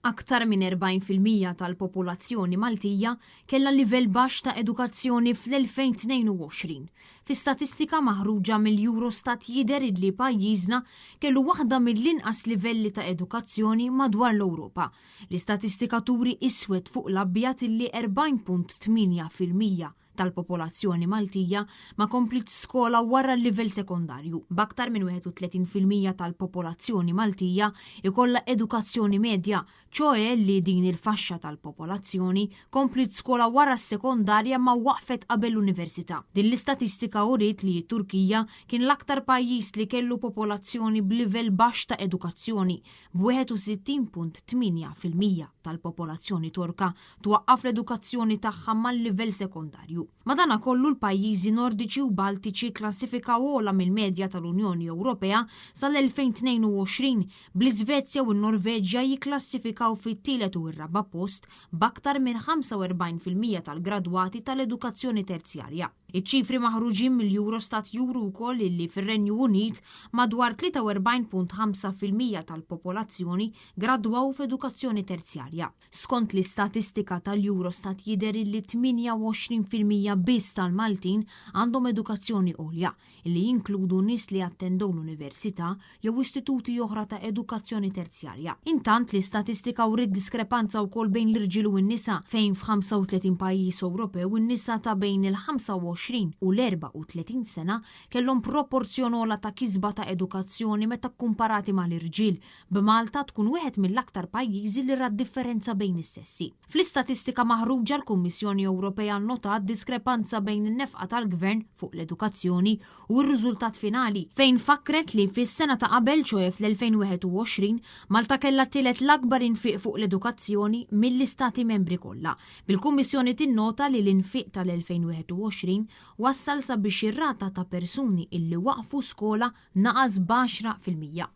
Aktar minn 40% tal-popolazzjoni Maltija kellha livell baxx ta' edukazzjoni fl-2022. Fi statistika maħruġa mill-Eurostat jidher li pajjiżna kellu waħda mill-inqas livelli ta' edukazzjoni madwar l-Ewropa. L-istatistika turi iswed fuq l-abjad illi 40.8% tal-popolazzjoni Maltija ma komplit skola wara l-livell sekondarju. B'aktar minn 31% tal-popolazzjoni Maltija ikolla edukazzjoni medja, ċoe li din il-faxxa tal-popolazzjoni komplit skola wara s-sekondarja ma waqfet qabel l-università. Din l-istatistika uriet li Turkija kien l-aktar pajjiż li kellu popolazzjoni b'livell baxx ta' edukazzjoni, b'61.8% tal-popolazzjoni Torka twaqqaf l-edukazzjoni tagħha mal-livell sekondarju. Madana kollu l-pajjiżi nordiċi u baltiċi klassifikaw ogħla mill-medja tal-Unjoni Ewropea sal-2022 bl-Iżvezja u n-Norveġġja jikklassifikaw fit-tielet u r-raba' post b'aktar minn 45% tal-gradwati tal-edukazzjoni terzjarja. Iċ-ċifri maħruġin mill-Eurostat juru wkoll illi fir-Renju Unit madwar 43.5% tal-popolazzjoni gradwaw f'edukazzjoni terzjarja. Skont l-istatistika tal-Eurostat jidher illi 28% biss tal-Maltin għandhom edukazzjoni għolja, illi jinkludu nies li attendew l-università jew istituti oħra ta' edukazzjoni terzjarja. Intant l-istatistika wrid diskrepanza wkoll bejn l-irġiel u n-nisa fejn f'35 pajjiż Ewropew in-nisa ta' bejn il-25 u l-34 sena kellhom proporzjon ogħla ta' kisba ta' edukazzjoni meta kkumparati mal-irġiel, b'Malta tkun wieħed mill-aktar pajjiżi li ra differenza bejn is-sessi. Fl-istatistika maħruġa l-Kummissjoni Ewropea nnotat diskrepanza bejn in-nefqa tal-Gvern fuq l-edukazzjoni u r-riżultat finali fejn fakret li fis-sena ta' qabel ċoe fl-2021 Malta kellha tielet l-akbar infiq fuq l-edukazzjoni mill-istati membri kollha. Bil-Kummissjoni tinnota li l-infiq tal-2021 wassal sabiex ir-rata ta' persuni illi waqfu skola naqas b'10%.